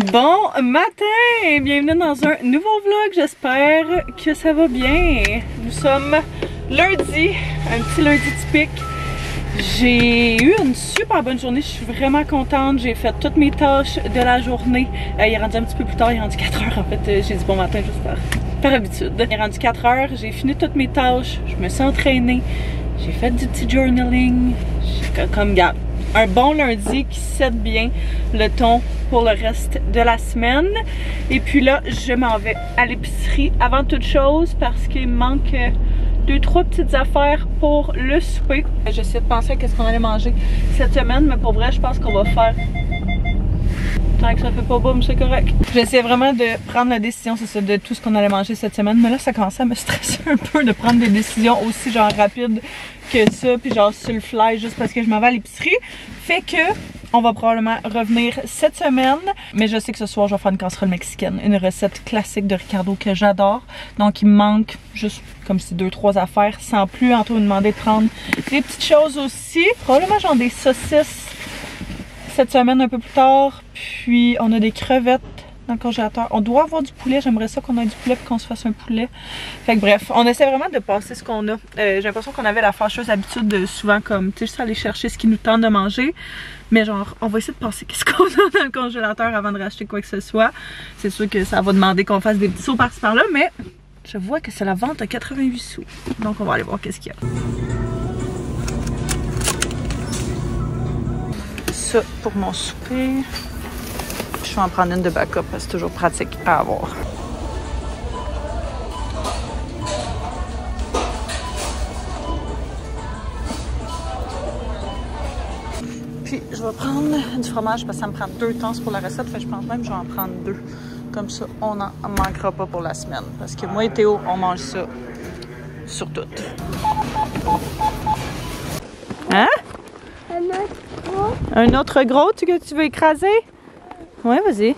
Bon matin! Bienvenue dans un nouveau vlog, j'espère que ça va bien. Nous sommes lundi, un petit lundi typique. J'ai eu une super bonne journée, je suis vraiment contente. J'ai fait toutes mes tâches de la journée. Il est rendu un petit peu plus tard, il est rendu 4 heures en fait. J'ai dit bon matin juste par habitude. Il est rendu 4 heures, j'ai fini toutes mes tâches, je me suis entraînée. J'ai fait du petit journaling. Comme gars, un bon lundi qui set bien le ton pour le reste de la semaine. Et puis là, je m'en vais à l'épicerie avant toute chose parce qu'il me manque 2-3 petites affaires pour le souper. J'essaie de penser à qu'est-ce qu'on allait manger cette semaine, mais pour vrai, je pense qu'on va faire... Tant que ça fait pas boum, c'est correct. J'essaie vraiment de prendre la décision, c'est ça, de tout ce qu'on allait manger cette semaine. Mais là, ça commençait à me stresser un peu de prendre des décisions aussi genre rapides que ça, puis genre sur le fly, juste parce que je m'en vais à l'épicerie. Fait que on va probablement revenir cette semaine. Mais je sais que ce soir, je vais faire une casserole mexicaine. Une recette classique de Ricardo que j'adore. Donc, il me manque juste comme si 2-3 affaires. Sans plus, Anto me demander de prendre des petites choses aussi. Probablement genre des saucisses cette semaine un peu plus tard. Puis, on a des crevettes dans le congélateur. On doit avoir du poulet. J'aimerais ça qu'on ait du poulet et qu'on se fasse un poulet. Fait que bref, on essaie vraiment de passer ce qu'on a. J'ai l'impression qu'on avait la fâcheuse habitude de souvent comme, tu sais, juste aller chercher ce qui nous tente de manger. Mais genre, on va essayer de passer qu'est-ce qu'on a dans le congélateur avant de racheter quoi que ce soit. C'est sûr que ça va demander qu'on fasse des petits sauts par-ci par-là, mais je vois que c'est la vente à 88 sous. Donc on va aller voir qu'est-ce qu'il y a. Ça pour mon souper. Je vais en prendre une de backup parce que c'est toujours pratique à avoir. Puis je vais prendre du fromage parce que ça me prend 2 tasses pour la recette. Fait que je pense même que je vais en prendre 2. Comme ça, on n'en manquera pas pour la semaine. Parce que moi et Théo, on mange ça sur tout. Hein? Un autre gros que tu veux écraser? Ouais, vas-y.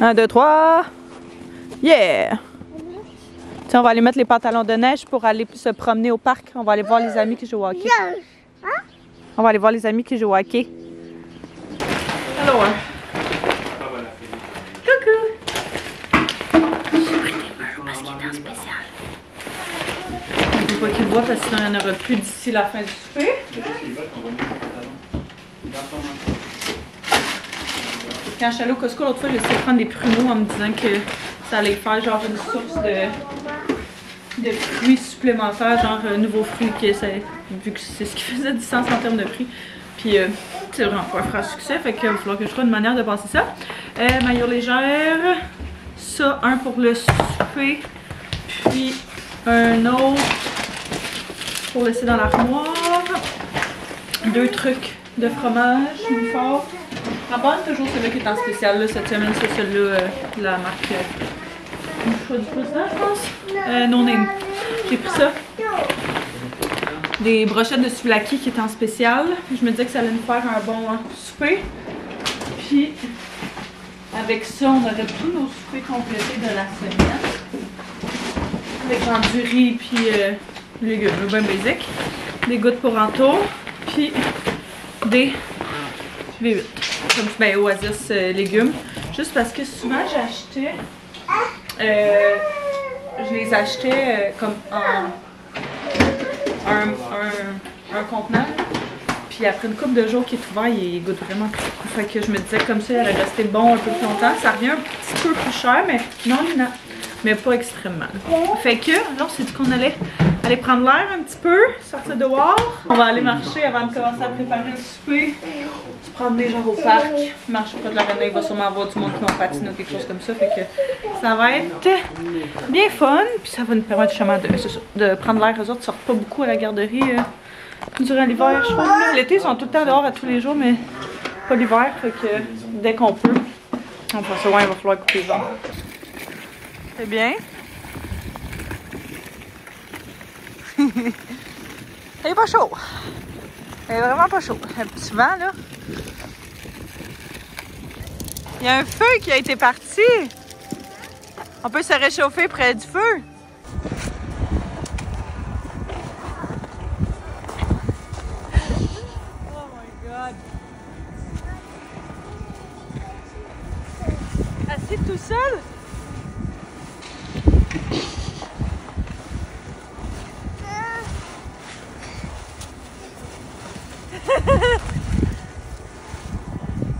1, 2, 3. Yeah! Tiens, on va aller mettre les pantalons de neige pour aller se promener au parc. On va aller voir les amis qui jouent au hockey. On va aller voir les amis qui jouent au hockey. Hello. Coucou! J'ai pris des murs parce qu'il est en spécial. Il ne faut pas qu'il voit parce que sinon il n'y en aura plus d'ici la fin du souper. Quand je suis allée au Costco l'autre fois, j'ai essayé de prendre des pruneaux en me disant que ça allait faire genre une source de fruits supplémentaires, genre nouveaux fruits, que vu que c'est ce qui faisait du sens en termes de prix. Puis c'est vraiment pas un franc succès, fait qu'il va falloir que je trouve une manière de passer ça. Maillot légère, ça, un pour le souper, puis un autre pour laisser dans l'armoire. 2 trucs de fromage, une fort. La bonne, toujours celui qui est en spécial. Là, cette semaine, c'est celui-là, la marque choix du président, je pense. Non name. J'ai pris ça. Des brochettes de souvlaki qui étaient en spécial. Je me disais que ça allait nous faire un bon souper. Puis, avec ça, on aurait tous nos soupers complétés de la semaine. Avec genre du riz puis légumes, bien basic. Des gouttes pour Anto. Puis, des V8. Comme ben, Oasis légumes. Juste parce que souvent j'achetais. Je les achetais comme en un contenant. Puis après une couple de jours qui est ouvert, il goûte vraiment très cool. Fait que je me disais comme ça, il allait rester bon un peu plus longtemps. Ça revient un petit peu plus cher, mais non. Mais pas extrêmement. Fait que là, on s'est dit qu'on allait aller prendre l'air un petit peu, sortir dehors. On va aller marcher avant de commencer à préparer le souper. Se promener genre au parc. Marcher près de l'arena, il va sûrement avoir du monde qui va patiner ou quelque chose comme ça. Fait que ça va être bien fun. Puis ça va nous permettre justement de prendre l'air. Eux autres sortent pas beaucoup à la garderie durant l'hiver, je trouve. L'été, ils sont tout le temps dehors à tous les jours, mais pas l'hiver. Fait que dès qu'on peut, on va se voir, il va falloir couper les arbres. C'est bien. Elle est pas chaud. Elle est vraiment pas chaud. Un petit vent, là. Il y a un feu qui a été parti. On peut se réchauffer près du feu. Oh my god. ici tout seul?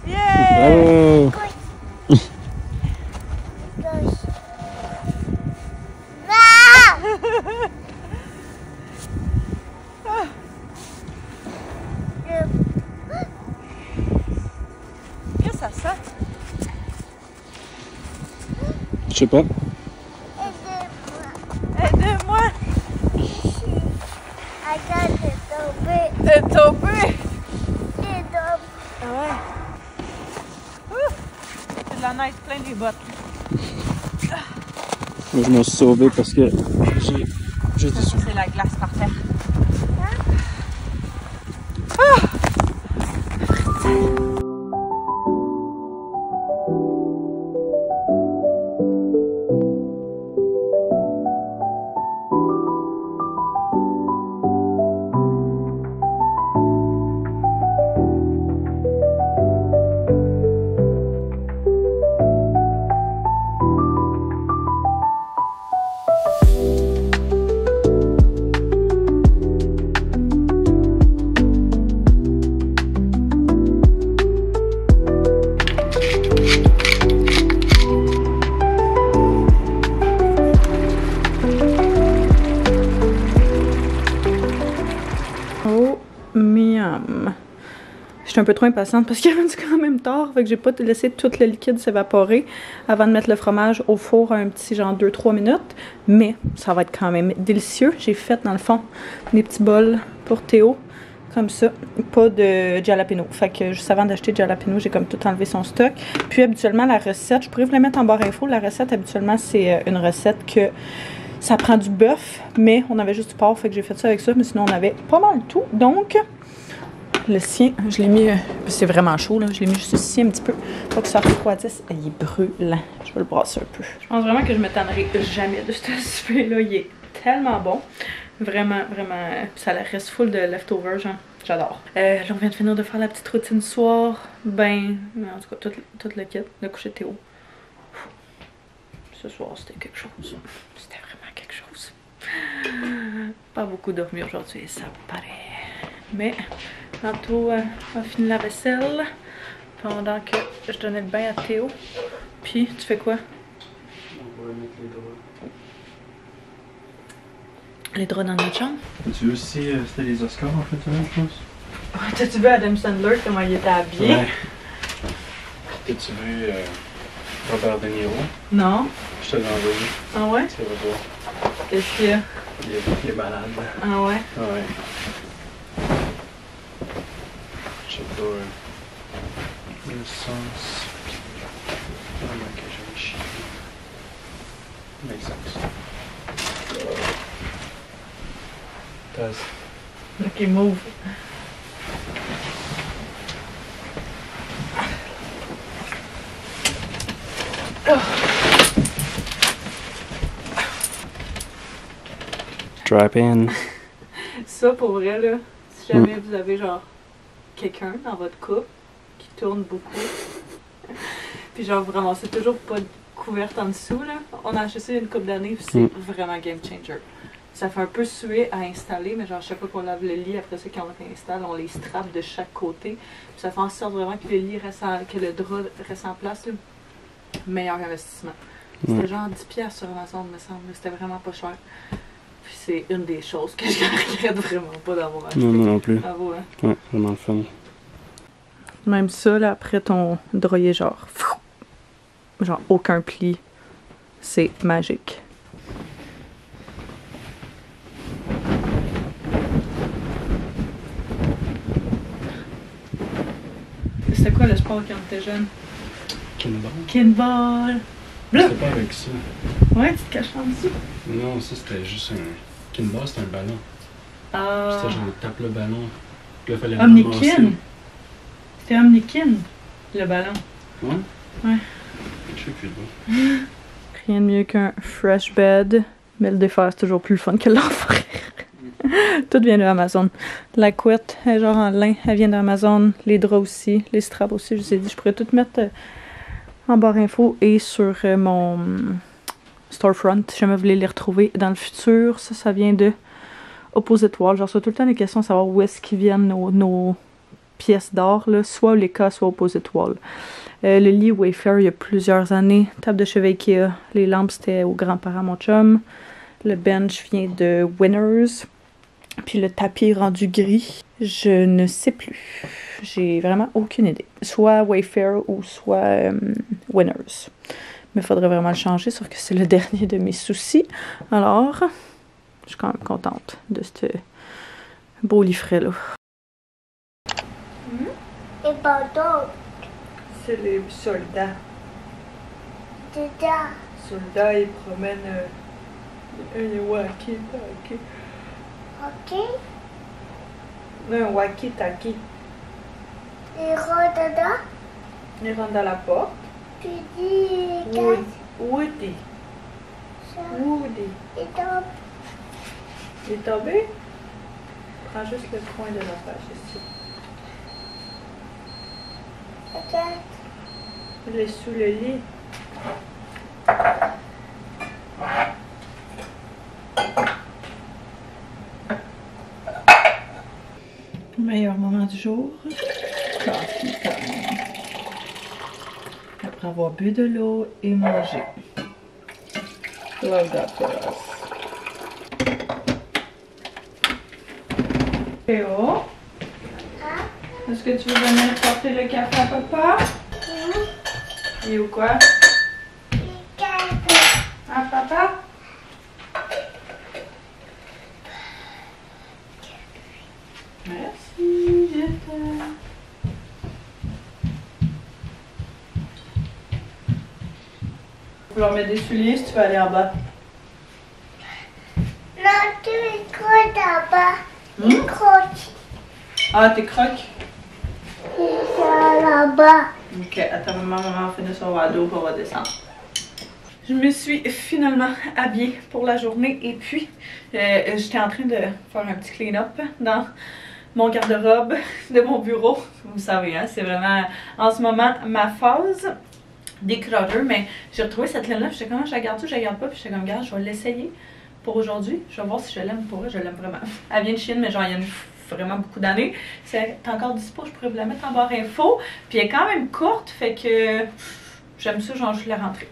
Yeah! Oh! Qu'est-ce que ça sent? Je sais pas. Aidez-moi! Tombé. Elle est tombée! Ah ouais? C'est de la neige plein des bottes. Moi, je m'en suis sauvé parce que j'étais Ça, sur. c'est la glace par terre. Oh, miam. J'étais un peu trop impatiente parce qu'il est rendu quand même tard, fait que j'ai pas laissé tout le liquide s'évaporer avant de mettre le fromage au four un petit genre 2-3 minutes. Mais ça va être quand même délicieux. J'ai fait dans le fond des petits bols pour Théo, comme ça, pas de jalapeno. Fait que juste avant d'acheter de jalapeno, j'ai comme tout enlevé son stock. Puis habituellement la recette, je pourrais vous la mettre en barre info, la recette habituellement c'est une recette que ça prend du bœuf, mais on avait juste du porc, fait que j'ai fait ça avec ça, mais sinon on avait pas mal tout. Donc, le sien, je l'ai mis, c'est vraiment chaud là, je l'ai mis juste ici un petit peu pour que ça refroidisse. Il est brûlant, je vais le brasser un peu. Je pense vraiment que je me tannerai jamais de ce souper là, il est tellement bon. Vraiment, vraiment, ça reste full de leftovers, genre, j'adore. Là on vient de finir de faire la petite routine du soir, ben, en tout cas tout le kit, le coucher de Théo. Ce soir c'était quelque chose, c'était vraiment quelque chose. Pas beaucoup dormi aujourd'hui, ça paraît. Mais tantôt on a fini la vaisselle pendant que je donnais le bain à Théo. Puis tu fais quoi? On va mettre les draps. Les draps dans notre chambre? Tu veux aussi, c'était les Oscars en fait, je pense? Ouais, t'as-tu vu Adam Sandler comment il était habillé? Ouais. T'as-tu vu Robert De Niro? Non. Je te l'ai envoyé. Ah ouais? Tu vas voir. Qu'est-ce qu'il y a? Il est malade. Ah ouais? Ouais. Je sais pas. Le sens. Vraiment que j'ai chier. Makes sense. Does. Ok, move. Drop in. Ça pour vrai là, si jamais vous avez genre quelqu'un dans votre couple qui tourne beaucoup, puis genre vous ramassez toujours pas de couverte en dessous là, on a acheté ça il y a une couple d'années puis c'est vraiment game changer. Ça fait un peu suer à installer, mais genre chaque fois qu'on lave le lit, après ça quand on l'installe, on les strappe de chaque côté. Puis ça fait en sorte vraiment que le lit reste que le drap reste en place là. Meilleur investissement. C'était genre 10$ sur Amazon me semble, c'était vraiment pas cher. Puis c'est une des choses que je regrette vraiment pas d'avoir acheté. Non, moi non plus. Bravo, hein? Ouais, vraiment le fun. Même ça, là, après ton droyer, genre aucun pli. C'est magique. C'était quoi le sport quand t'étais jeune? Kinball? Kinball! C'était pas avec ça. Ouais, tu te caches en dessous? Non, ça c'était juste un. Kinball, c'était un ballon. Ah! C'était genre, on tape le ballon. Puis là, fallait Omnikin! C'était Omnikin, le ballon. Ouais? Ouais. Je sais plus de Rien de mieux qu'un fresh bed. Mais le défaire, c'est toujours plus le fun que l'offrir. Tout vient de Amazon. La couette, elle est genre en lin, elle vient d'Amazon. Les draps aussi, les straps aussi. Je vous ai dit, je pourrais tout mettre en barre info et sur mon storefront. Si jamais vous voulez les retrouver dans le futur, ça vient de Opposite Wall. Je reçois tout le temps des questions à savoir où est-ce qu'ils viennent nos pièces d'or, soit Leica, soit Opposite Wall. Le lit Wayfair il y a plusieurs années. Table de chevet Ikea. Les lampes c'était aux grands-parents mon chum. Le bench vient de Winners. Puis le tapis rendu gris, je ne sais plus. J'ai vraiment aucune idée. Soit Wayfair ou soit Winners. Mais il faudrait vraiment le changer, sauf que c'est le dernier de mes soucis. Alors, je suis quand même contente de ce beau livret-là. Et pardon, C'est les soldats. déjà, Soldats, ils promènent un walkie-talkie. ok? Un walkie-talkie. Et rentre dedans, Ils rentrent dans la porte. tu dis, Woody. ça, Woody. et donc, Il est tombé? Prends juste le coin de la page ici. peut-être, Il est sous le lit. Meilleur moment du jour. Coffee time. Après avoir bu de l'eau et mangé. Love that for us. Théo, hein? est-ce que tu veux venir porter le café à papa? Et ou quoi? À papa? Merci, je t'aime. Je vais remettre des souliers si tu veux aller en bas. Non, tu es trop là-bas, Hmm? croque, Ah, t'es croque? c'est là-bas. Ok, attends, maman va finir son radeau pour on va descendre. Je me suis finalement habillée pour la journée et puis j'étais en train de faire un petit clean-up dans mon garde-robe de mon bureau. Vous savez, hein, c'est vraiment en ce moment ma phase décrocheur, mais j'ai retrouvé cette laine-là, j'étais comme, je la garde-tu, je la garde pas, puis j'étais comme, regarde, je vais l'essayer pour aujourd'hui, je vais voir si je l'aime. Pour elle, je l'aime vraiment. Elle vient de Chine, mais genre, il y a vraiment beaucoup d'années. C'est encore dispo, je pourrais vous la mettre en barre info, puis elle est quand même courte, fait que j'aime ça, genre, je l'ai rentrée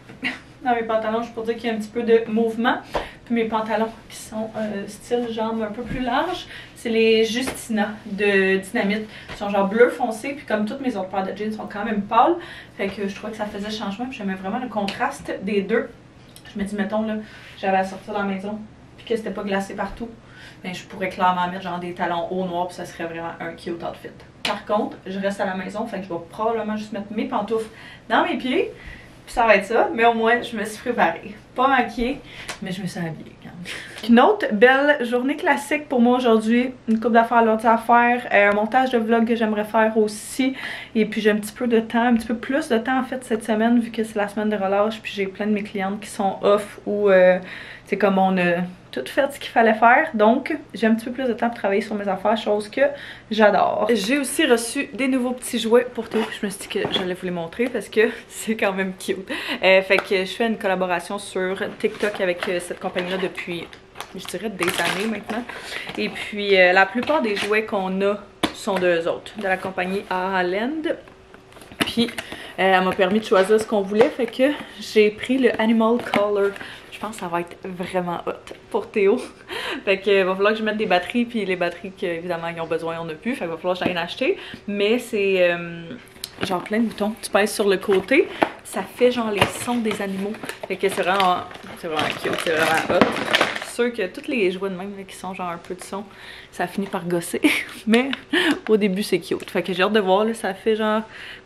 dans mes pantalons, juste pour dire qu'il y a un petit peu de mouvement. Puis mes pantalons qui sont style jambes un peu plus larges, c'est les Justina de Dynamite. Ils sont genre bleu foncé, puis comme toutes mes autres paires de jeans sont quand même pâles, fait que je trouvais que ça faisait changement, puis j'aimais vraiment le contraste des deux. Je me dis, mettons là, j'avais à sortir de la maison, puis que c'était pas glacé partout, ben je pourrais clairement mettre genre des talons hauts noirs, puis ça serait vraiment un cute outfit. Par contre, je reste à la maison, fait que je vais probablement juste mettre mes pantoufles dans mes pieds, puis ça va être ça, mais au moins je me suis préparée. Pas maquillée, mais je me suis habillée quand même. Une autre belle journée classique pour moi aujourd'hui. Une couple d'affaires là à faire, un montage de vlog que j'aimerais faire aussi. Et puis j'ai un petit peu de temps, un petit peu plus de temps en fait cette semaine vu que c'est la semaine de relâche. Puis j'ai plein de mes clientes qui sont off ou c'est comme on a tout fait ce qu'il fallait faire. Donc j'ai un petit peu plus de temps pour travailler sur mes affaires, chose que j'adore. J'ai aussi reçu des nouveaux petits jouets pour Théo. Je me suis dit que j'allais vous les montrer parce que c'est quand même cute. Fait que je fais une collaboration sur TikTok avec cette compagnie-là depuis, je dirais, des années maintenant. Et puis la plupart des jouets qu'on a sont d'eux autres, de la compagnie Haaland. Puis elle m'a permis de choisir ce qu'on voulait, fait que j'ai pris le Animal Color. Je pense que ça va être vraiment hot pour Théo. Fait que va falloir que je mette des batteries, puis les batteries qu'évidemment ils ont besoin, on n'a plus. Fait que va falloir que j'aille en acheter. Mais c'est genre plein de boutons. Tu pèses sur le côté, ça fait genre les sons des animaux. Fait que c'est vraiment cute, c'est vraiment hot. C'est sûr que tous les jouets de même là, qui sont genre un peu de son, ça finit par gosser. Mais au début c'est cute. Fait que j'ai hâte de voir, là, ça fait genre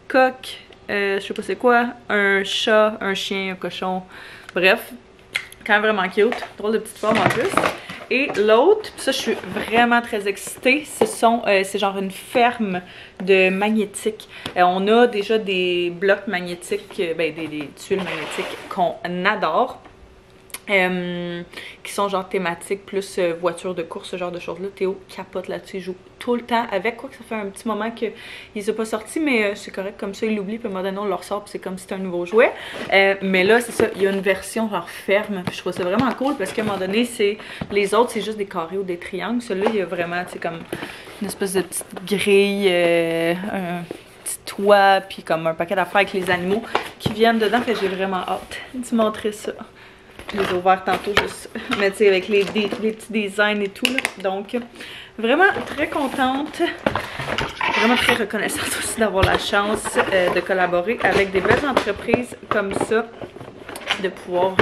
coq, je sais pas c'est quoi, un chat, un chien, un cochon. Bref, quand même vraiment cute. Drôle de petite forme en plus. Et l'autre, ça je suis vraiment très excitée, c'est genre une ferme de magnétiques. On a déjà des blocs magnétiques, ben des tuiles magnétiques qu'on adore. qui sont genre thématiques plus voiture de course, ce genre de choses là. Théo capote là-dessus, il joue tout le temps avec, quoi que ça fait un petit moment qu'il les a pas sortis, mais c'est correct, comme ça il l'oublie, puis à un moment donné on le ressort, puis c'est comme si c'était un nouveau jouet. Mais là c'est ça, il y a une version genre ferme, puis je trouve ça vraiment cool parce qu'à un moment donné les autres c'est juste des carrés ou des triangles, celui-là il y a vraiment, tu sais, comme une espèce de petite grille, un petit toit, puis comme un paquet d'affaires avec les animaux qui viennent dedans, fait que j'ai vraiment hâte de montrer ça. Je les ai ouverts tantôt juste, mais tu sais, avec les petits designs et tout, là. Donc, vraiment très contente, vraiment très reconnaissante aussi d'avoir la chance de collaborer avec des belles entreprises comme ça, de pouvoir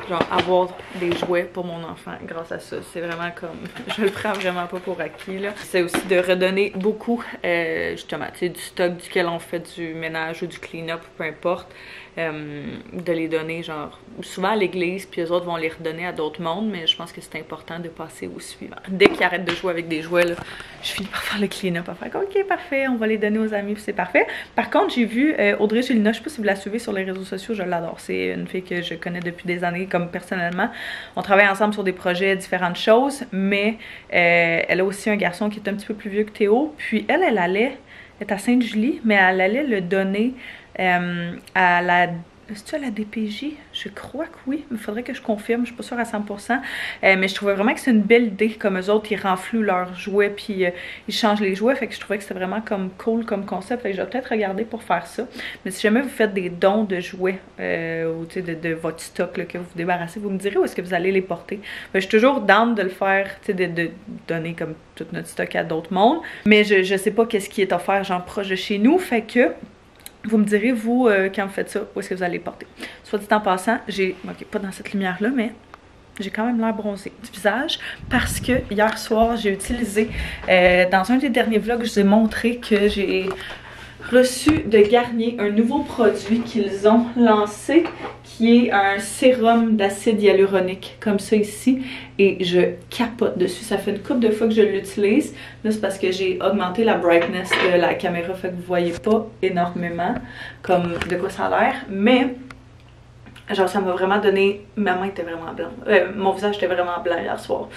genre avoir des jouets pour mon enfant grâce à ça. C'est vraiment comme, je le prends vraiment pas pour acquis, là. C'est aussi de redonner beaucoup, justement, tu sais, du stock duquel on fait du ménage ou du clean-up, peu importe. De les donner genre souvent à l'église, puis eux autres vont les redonner à d'autres mondes, mais je pense que c'est important de passer au suivant. Dès qu'ils arrêtent de jouer avec des jouets, là, je finis par faire le clean-up, par faire ok parfait, on va les donner aux amis, puis c'est parfait. Par contre, j'ai vu Audrey Gélina, je sais pas si vous la suivez sur les réseaux sociaux, je l'adore, c'est une fille que je connais depuis des années, comme personnellement. On travaille ensemble sur des projets, différentes choses, mais elle a aussi un garçon qui est un petit peu plus vieux que Théo, puis elle est à Sainte-Julie, mais elle allait le donner à la... Est-ce à la DPJ? Je crois que oui. Il faudrait que je confirme. Je suis pas sûre à 100%. Mais je trouvais vraiment que c'est une belle idée. Comme eux autres, ils renflouent leurs jouets puis ils changent les jouets. Fait que je trouvais que c'était vraiment comme cool comme concept. Fait que je vais peut-être regarder pour faire ça. Mais si jamais vous faites des dons de jouets ou de votre stock là, que vous vous débarrassez, vous me direz où est-ce que vous allez les porter. Je suis toujours down de le faire, de donner comme tout notre stock à d'autres mondes. Mais je sais pas qu'est-ce qui est offert genre proche de chez nous. Fait que vous me direz, vous, quand vous faites ça, où est-ce que vous allez les porter. Soit dit en passant, j'ai, ok, pas dans cette lumière-là, mais j'ai quand même l'air bronzé du visage parce que hier soir, j'ai utilisé, dans un des derniers vlogs, je vous ai montré que j'ai reçu de Garnier un nouveau produit qu'ils ont lancé, qui est un sérum d'acide hyaluronique, comme ça ici, et je capote dessus. Ça fait une couple de fois que je l'utilise. Là, c'est parce que j'ai augmenté la brightness de la caméra, fait que vous voyez pas énormément comme de quoi ça a l'air, mais genre ça m'a vraiment donné, ma main était vraiment blanche, mon visage était vraiment blanc hier soir,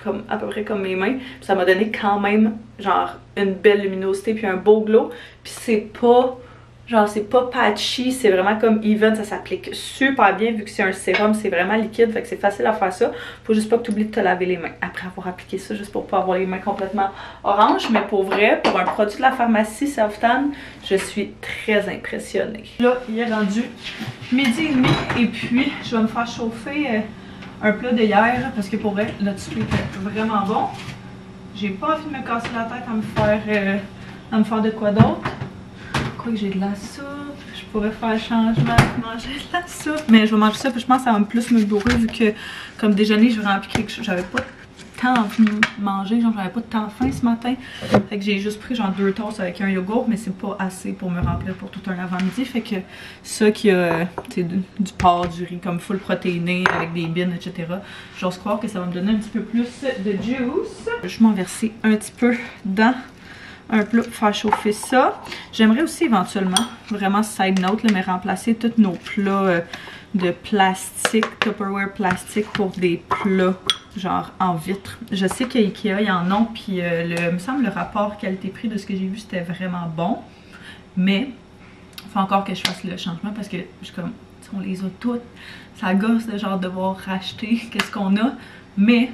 comme à peu près comme mes mains, puis ça m'a donné quand même genre une belle luminosité puis un beau glow, puis c'est pas genre c'est pas patchy, c'est vraiment comme even, ça s'applique super bien vu que c'est un sérum, c'est vraiment liquide, fait que c'est facile à faire ça. Faut juste pas que tu oublies de te laver les mains après avoir appliqué ça, juste pour pas avoir les mains complètement oranges, mais pour vrai, pour un produit de la pharmacie Self-Tan, je suis très impressionnée. Là, il est rendu midi et demi et puis je vais me faire chauffer un plat de hier parce que pour vrai, le dessus était vraiment bon. J'ai pas envie de me casser la tête à me faire de quoi d'autre. Que j'ai de la soupe, je pourrais faire le changement de manger de la soupe, mais je vais manger ça puis je pense que ça va plus me bourrer vu que comme déjeuner je remplis quelque chose, j'avais pas tant envie de manger, genre j'avais pas tant faim ce matin, fait que j'ai juste pris genre 2 toasts avec un yogourt, mais c'est pas assez pour me remplir pour tout un avant-midi, fait que ça qui a du porc, du riz comme full protéiné avec des beans, etc. J'ose croire que ça va me donner un petit peu plus de juice. Je m'en verser un petit peu dans un plat pour faire chauffer ça. J'aimerais aussi éventuellement, vraiment side note, là, mais remplacer tous nos plats de plastique, Tupperware plastique pour des plats genre en vitre. Je sais qu'à Ikea, ils en ont, puis il me semble le rapport qualité-prix de ce que j'ai vu, c'était vraiment bon. Mais il faut encore que je fasse le changement parce que je suis comme, on les a toutes. Ça gosse de genre devoir racheter qu'est-ce qu'on a. Mais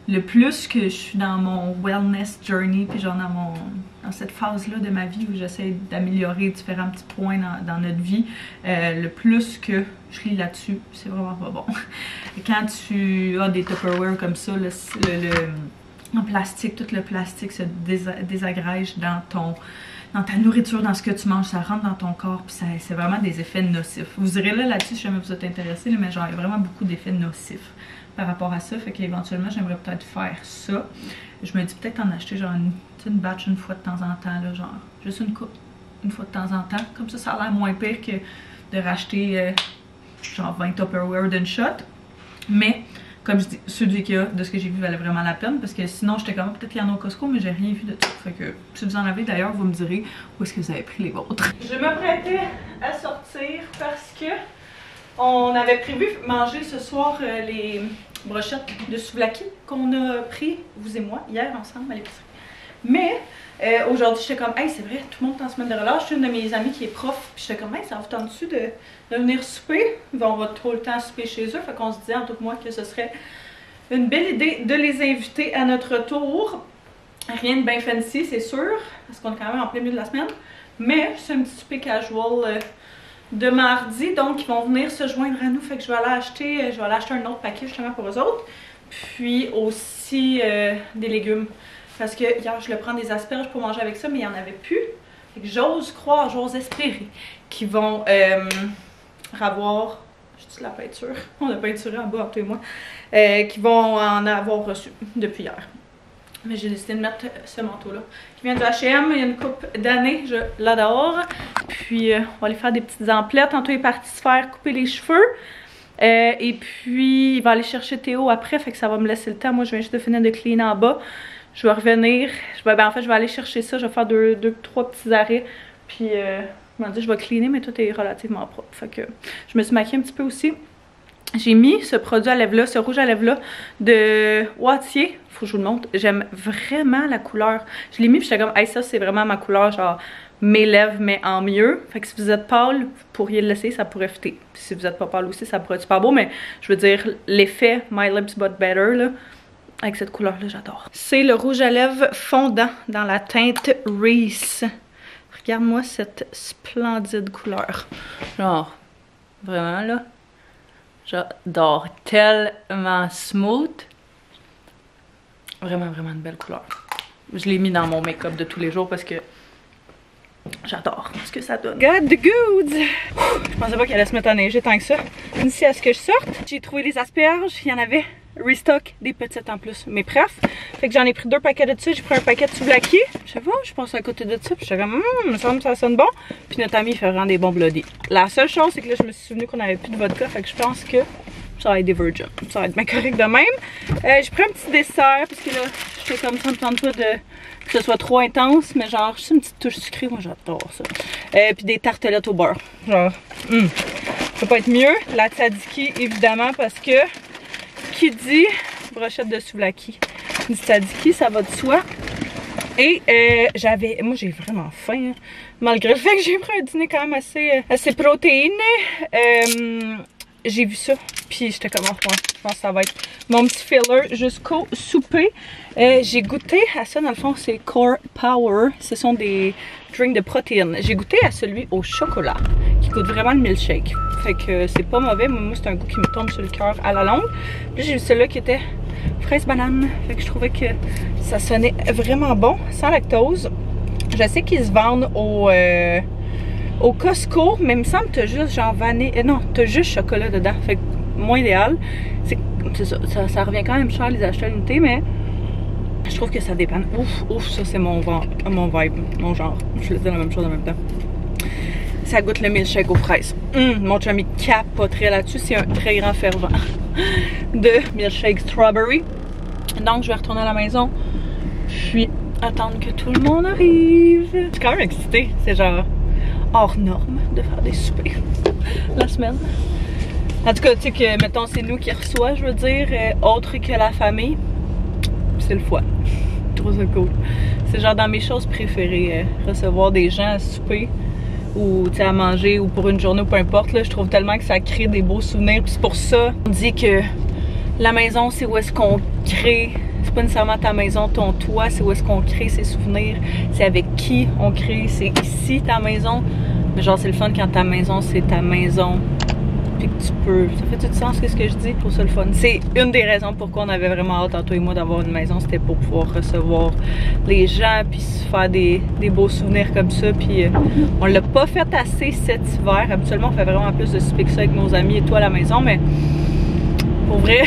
le plus que je suis dans mon wellness journey, puis genre dans cette phase-là de ma vie où j'essaie d'améliorer différents petits points dans notre vie, le plus que je lis là-dessus, c'est vraiment pas bon. Quand tu as des Tupperware comme ça, en plastique, tout le plastique se désagrège dans ta nourriture, dans ce que tu manges, ça rentre dans ton corps, puis c'est vraiment des effets nocifs. Vous irez là-dessus si jamais vous êtes intéressé, mais genre il y a vraiment beaucoup d'effets nocifs par rapport à ça, fait qu'éventuellement j'aimerais peut-être faire ça. Je me dis peut-être en acheter genre une batch une fois de temps en temps, là, genre juste une coupe une fois de temps en temps, comme ça a l'air moins pire que de racheter genre 20 Tupperware d'une shot. Mais comme je dis, ceux du Ikea, de ce que j'ai vu, valait vraiment la peine parce que sinon j'étais comme peut-être qu'il y en a au Costco, mais j'ai rien vu de tout. Fait que si vous en avez d'ailleurs, vous me direz où est-ce que vous avez pris les vôtres. Je m'apprêtais à sortir parce que On avait prévu manger ce soir les brochettes de souvlaki qu'on a pris, vous et moi, hier ensemble à l'épicerie. Mais aujourd'hui, j'étais comme, hey, c'est vrai, tout le monde est en semaine de relâche. Je suis une de mes amies qui est prof, puis j'étais comme, hey, ça vous tente-tu de venir souper? On va tout le temps souper chez eux, fait qu'on se disait, en tout moi, que ce serait une belle idée de les inviter à notre tour. Rien de bien fancy, c'est sûr, parce qu'on est quand même en plein milieu de la semaine. Mais c'est un petit souper casual de mardi, donc ils vont venir se joindre à nous. Fait que je vais aller acheter un autre paquet justement pour eux autres. Puis aussi des légumes. Parce que hier, je voulais prendre des asperges pour manger avec ça, mais il n'y en avait plus. Fait que j'ose croire, j'ose espérer qu'ils vont avoir... J'ai-tu de la peinture? On a peinturé en bas, entre toi et moi. Qu'ils vont en avoir reçu depuis hier. Mais j'ai décidé de mettre ce manteau-là qui vient du H&M. Il y a une couple d'années, je l'adore. Puis on va aller faire des petites emplettes. Tantôt il est parti se faire couper les cheveux. Et puis il va aller chercher Théo après, fait que ça va me laisser le temps. Moi je viens juste de finir de cleaner en bas. Je vais revenir. En fait je vais aller chercher ça. Je vais faire trois petits arrêts. Puis je vais cleaner, mais tout est relativement propre. Fait que je me suis maquillée un petit peu aussi. J'ai mis ce produit à lèvres là, ce rouge à lèvres là de Wattier. Faut que je vous le montre. J'aime vraiment la couleur. Je l'ai mis puis j'étais comme, hey, ça c'est vraiment ma couleur, genre mes lèvres mais en mieux. Fait que si vous êtes pâle, vous pourriez le laisser, ça pourrait fitter. Puis si vous êtes pas pâle aussi, ça pourrait être super beau, mais je veux dire, l'effet My Lips But Better là, avec cette couleur là, j'adore. C'est le rouge à lèvres fondant dans la teinte Reese. Regarde-moi cette splendide couleur. Genre, vraiment là. J'adore, tellement smooth. Vraiment, vraiment une belle couleur. Je l'ai mis dans mon make-up de tous les jours parce que j'adore ce que ça donne. Got the goods! Je pensais pas qu'elle allait se mettre à neiger tant que ça. D'ici à ce que je sorte, j'ai trouvé les asperges. Il y en avait restock des petites en plus. Mais bref, fait que j'en ai pris 2 paquets de ça. J'ai pris un paquet de souvlaki. Je sais pas, je pense à côté de ça. Puis j'étais comme, il me semble que ça sonne bon. Puis notre ami il fait vraiment des bons bloodies. La seule chose, c'est que là, je me suis souvenu qu'on avait plus de vodka. Fait que je pense que ça va être des virgin. Ça va être bien correct de même. J'ai pris un petit dessert parce que là, j'étais comme ça, me tente pas que ce soit trop intense. Mais genre, juste une petite touche sucrée. Moi, j'adore ça. Puis des tartelettes au beurre. Genre, ça peut pas être mieux. La tzatziki, évidemment, parce que qui dit brochette de souvlaki dit tzatziki, ça va de soi. Et moi j'ai vraiment faim, hein, malgré le fait que j'ai pris un dîner quand même assez protéiné. J'ai vu ça, puis j'étais comme, oh, ouais, je pense que ça va être mon petit filler jusqu'au souper. J'ai goûté à ça, dans le fond, c'est Core Power. Ce sont des drinks de protéines. J'ai goûté à celui au chocolat, qui goûte vraiment le milkshake. Fait que c'est pas mauvais, mais moi c'est un goût qui me tombe sur le cœur à la longue. Puis j'ai vu celui-là qui était fraise banane. Fait que je trouvais que ça sonnait vraiment bon, sans lactose. Je sais qu'ils se vendent au Costco, mais il me semble que t'as juste genre vanille. Non, t'as juste chocolat dedans. Fait que moins idéal. C'est ça revient quand même cher les achats à l'unité, mais je trouve que ça dépanne. Ouf, ça c'est mon vibe, mon genre. Je le dis la même chose en même temps. Ça goûte le milkshake aux fraises. Mon chum il capoterait là-dessus. C'est un très grand fervent de milkshake strawberry. Donc je vais retourner à la maison. Puis attendre que tout le monde arrive. Je suis quand même excitée. C'est genre hors norme de faire des soupers la semaine. En tout cas, tu sais que, mettons, c'est nous qui reçoit, je veux dire, autre que la famille. C'est le fun. Je trouve ça cool. C'est genre dans mes choses préférées, recevoir des gens à souper ou à manger ou pour une journée ou peu importe. Là, je trouve tellement que ça crée des beaux souvenirs. Puis c'est pour ça on dit que la maison, c'est où est-ce qu'on crée. C'est pas nécessairement ta maison, ton toit, c'est où est-ce qu'on crée ses souvenirs. C'est avec qui on crée. C'est ici ta maison. Mais genre, c'est le fun quand ta maison, c'est ta maison. Puis que tu peux. Ça fait tout sens, qu'est-ce que je dis? Pour ça, le fun. C'est une des raisons pourquoi on avait vraiment hâte, toi et moi, d'avoir une maison. C'était pour pouvoir recevoir les gens, puis se faire des beaux souvenirs comme ça. Puis on l'a pas fait assez cet hiver. Habituellement, on fait vraiment plus de souper que ça avec nos amis et toi à la maison. Mais pour vrai,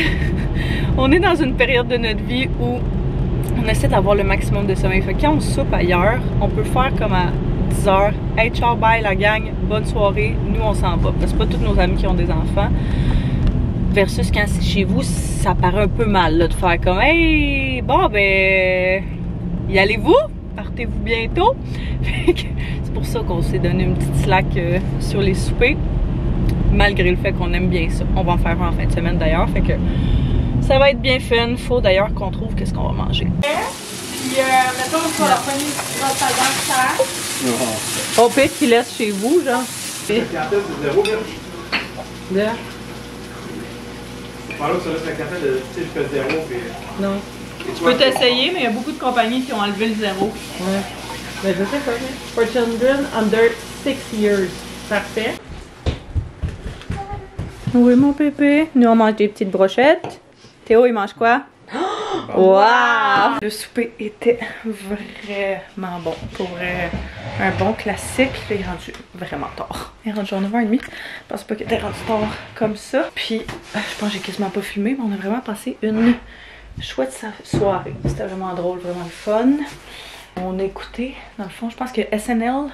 on est dans une période de notre vie où on essaie d'avoir le maximum de sommeil. Fait que quand on soupe ailleurs, on peut faire comme à 10h. Hey, ciao, bye la gang, bonne soirée, nous on s'en va. Parce que c'est pas tous nos amis qui ont des enfants. Versus quand c'est chez vous, ça paraît un peu mal là, de faire comme hey, bon ben, y allez-vous? Partez-vous bientôt? C'est pour ça qu'on s'est donné une petite slack sur les soupers. Malgré le fait qu'on aime bien ça. On va en faire un en fin de semaine d'ailleurs. Fait que ça va être bien fun. Faut d'ailleurs qu'on trouve qu'est-ce qu'on va manger. Puis mettons qu'on va la poignée de notre au pire qu'il laisse chez vous, genre. De? Non. Tu peux t'essayer, mais il y a beaucoup de compagnies qui ont enlevé le zéro. Ouais. Mais je sais pas. For children under 6 years. Parfait. Oui, mon pépé. Nous, on mange des petites brochettes. Théo, il mange quoi? Wow! Le souper était vraiment bon. Pour un bon classique. Là, il est rendu vraiment tard. Il est rendu genre 9h30. Je pense pas qu'il était rendu tard comme ça. Puis, je pense que j'ai quasiment pas filmé, mais on a vraiment passé une chouette soirée. C'était vraiment drôle, vraiment le fun. On a écouté, dans le fond, je pense que SNL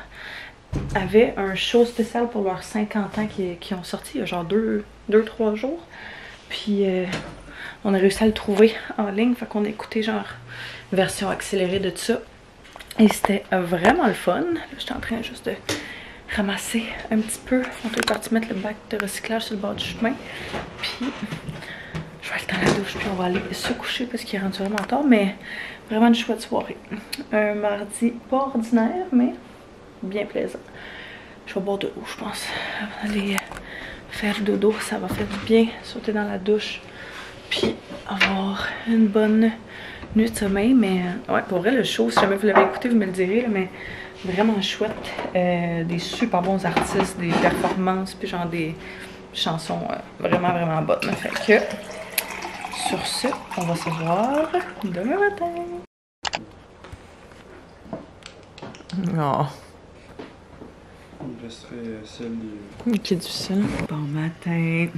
avait un show spécial pour leurs 50 ans qui ont sorti il y a genre 2-3 jours. Puis on a réussi à le trouver en ligne. Fait qu'on a écouté genre version accélérée de ça. Et c'était vraiment le fun. Là, j'étais en train juste de ramasser un petit peu. On est parti mettre le bac de recyclage sur le bord du chemin. Puis je vais aller dans la douche puis on va aller se coucher parce qu'il est rendu vraiment tard. Mais vraiment une chouette soirée. Un mardi pas ordinaire mais bien plaisant. Je vais boire de l'eau, je pense. Avant d'aller faire dodo, ça va faire du bien. Sauter dans la douche. Puis avoir une bonne nuit de sommeil. Mais ouais, pour vrai, le show, si jamais vous l'avez écouté, vous me le direz. Là, mais vraiment chouette. Des super bons artistes, des performances, puis genre des chansons vraiment, vraiment bonnes. Fait que, sur ce, on va se voir demain matin. Oh. Il resterait celle du... Qui est du sel. Bon matin.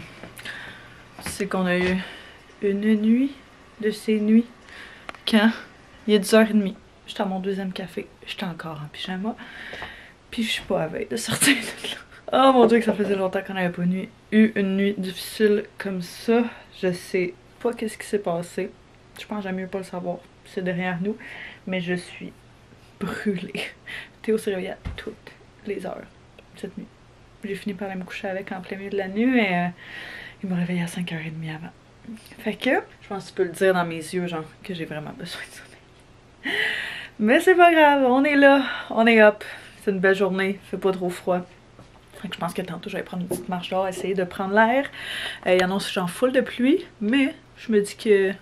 Tu sais qu'on a eu une nuit de ces nuits quand il est 10h30. J'étais à mon deuxième café. J'étais encore en pyjama. Puis je suis pas à veille de sortir de là. Oh mon dieu que ça faisait longtemps qu'on n'avait pas eu une nuit difficile comme ça. Je sais pas qu'est-ce qui s'est passé. Je pense que j'aime mieux pas le savoir. C'est derrière nous. Mais je suis brûlée. Théo s'est réveillé à toutes les heures cette nuit. J'ai fini par aller me coucher avec en plein milieu de la nuit, mais il m'a réveillé à 5h30 avant. Fait que, je pense que tu peux le dire dans mes yeux, genre, que j'ai vraiment besoin de sommeil. Mais c'est pas grave, on est là, on est up. C'est une belle journée, il fait pas trop froid. Fait que je pense que tantôt, je vais prendre une petite marche dehors, essayer de prendre l'air. Il annonce genre full de pluie, mais je me dis que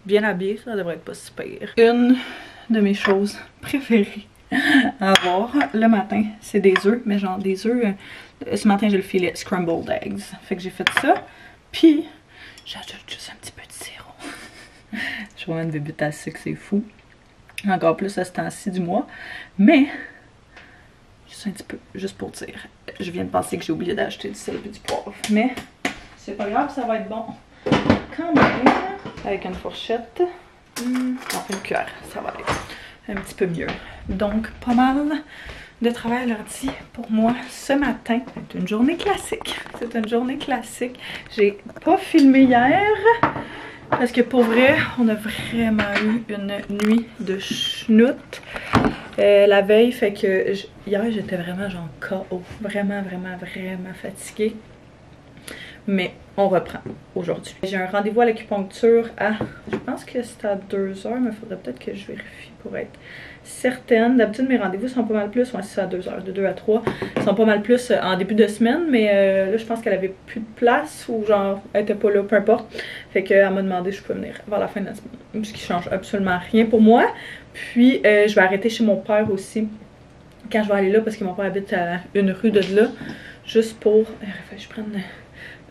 bien habillé, ça devrait être pas si pire. Une de mes choses préférées à avoir le matin, c'est des œufs, mais genre des œufs, ce matin j'ai le filet scrambled eggs, fait que j'ai fait ça, puis j'ajoute juste un petit peu de sirop. Je vois une bébite à sucre, c'est fou, encore plus à ce temps-ci du mois, mais juste un petit peu, juste pour dire, je viens de penser que j'ai oublié d'acheter du sel et du poivre, mais c'est pas grave, ça va être bon quand même, avec une fourchette, non, une cuillère, ça va aller un petit peu mieux. Donc, pas mal de travail à l'ordi pour moi ce matin. C'est une journée classique. C'est une journée classique. J'ai pas filmé hier parce que pour vrai, on a vraiment eu une nuit de schnout la veille. Fait que hier, j'étais vraiment genre KO. Vraiment, vraiment, vraiment fatiguée. Mais on reprend aujourd'hui. J'ai un rendez-vous à l'acupuncture à... Je pense que c'est à 2h, mais il faudrait peut-être que je vérifie pour être certaine. D'habitude, mes rendez-vous sont pas mal plus. Ouais, c'est à 2h, de 2 à 3. Ils sont pas mal plus en début de semaine, mais là, je pense qu'elle avait plus de place ou genre, elle était pas là, peu importe. Fait qu'elle m'a demandé si je peux venir vers la fin de la semaine. Ce qui change absolument rien pour moi. Puis, je vais arrêter chez mon père aussi quand je vais aller là parce que mon père habite à une rue de là. Juste pour... je prends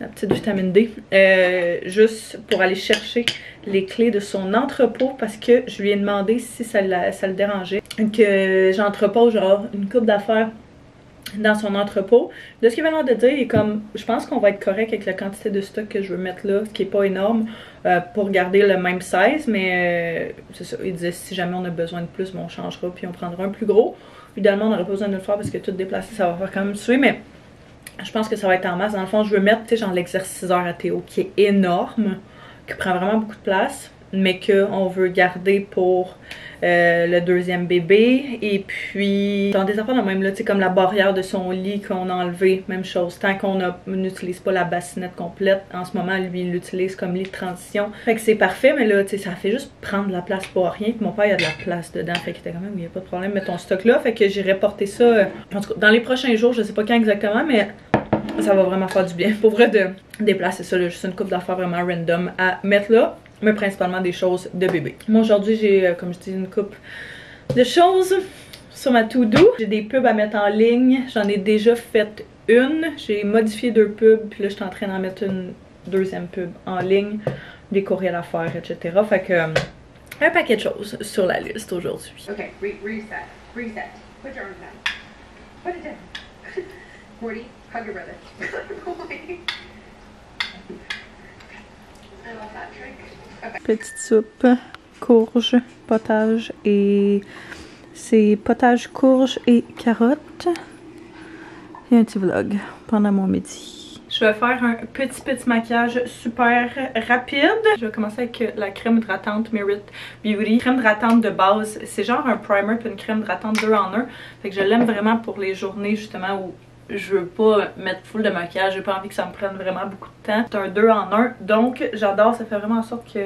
la petite vitamine D, juste pour aller chercher les clés de son entrepôt parce que je lui ai demandé si ça le dérangeait que j'entrepose genre une coupe d'affaires dans son entrepôt. De ce qu'il avait l'air de dire, il est comme, je pense qu'on va être correct avec la quantité de stock que je veux mettre là, ce qui est pas énorme pour garder le même size, mais c'est ça, il disait si jamais on a besoin de plus, bon, on changera puis on prendra un plus gros. Évidemment, on n'aurait pas besoin de le faire parce que tout déplacer, ça va faire quand même suer, mais je pense que ça va être en masse. Dans le fond, je veux mettre, tu sais, genre l'exerciceur à Théo qui est énorme, qui prend vraiment beaucoup de place. mais qu'on veut garder pour le deuxième bébé. Et puis dans des affaires de même là, tu sais, comme la barrière de son lit qu'on a enlevé, même chose, tant qu'on n'utilise pas la bassinette complète. En ce moment lui il l'utilise comme lit de transition, fait que c'est parfait, mais là tu sais ça fait juste prendre de la place pour rien. Puis mon père il a de la place dedans, fait qu'il était quand même, il n'y a pas de problème, mets ton stock là. Fait que j'irai porter ça en tout cas dans les prochains jours, je sais pas quand exactement, mais ça va vraiment faire du bien pour vrai de déplacer ça là, juste une coupe d'affaires vraiment random à mettre là, mais principalement des choses de bébé. Moi aujourd'hui j'ai comme je dis une coupe de choses sur ma to-do. J'ai des pubs à mettre en ligne, j'en ai déjà fait une, j'ai modifié 2 pubs, puis là je suis en train d'en mettre une deuxième pub en ligne, des courriels à faire, etc. Fait que un paquet de choses sur la liste aujourd'hui. Okay, reset. Put your arm down. Put it down. Morty, hug your brother. I love that trick. Okay. Petite soupe, courge, potage et c'est potage, courge et carottes. Et un petit vlog pendant mon midi. Je vais faire un petit maquillage super rapide. Je vais commencer avec la crème hydratante Merit Beauty. Crème hydratante de base, c'est genre un primer puis une crème hydratante 2 en 1. Fait que je l'aime vraiment pour les journées justement où je veux pas mettre full de maquillage, j'ai pas envie que ça me prenne vraiment beaucoup de temps. C'est un 2 en 1, donc j'adore, ça fait vraiment en sorte que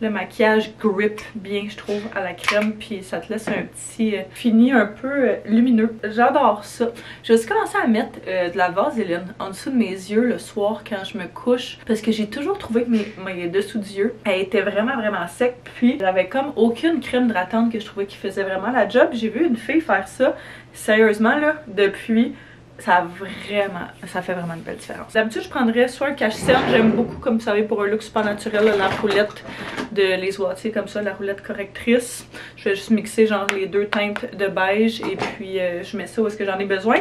le maquillage grip bien, je trouve, à la crème, puis ça te laisse un petit fini un peu lumineux. J'adore ça. J'ai aussi commencé à mettre de la vaseline en dessous de mes yeux le soir quand je me couche, parce que j'ai toujours trouvé que mes dessous d'yeux étaient vraiment sec, puis j'avais comme aucune crème hydratante que je trouvais qui faisait vraiment la job. J'ai vu une fille faire ça, sérieusement là, depuis... ça fait vraiment une belle différence. D'habitude, je prendrais soit un cache-cerne, j'aime beaucoup, comme vous savez, pour un look super naturel, la roulette de Les Wattiers, comme ça, la roulette correctrice. Je vais juste mixer genre les 2 teintes de beige et puis je mets ça où est-ce que j'en ai besoin.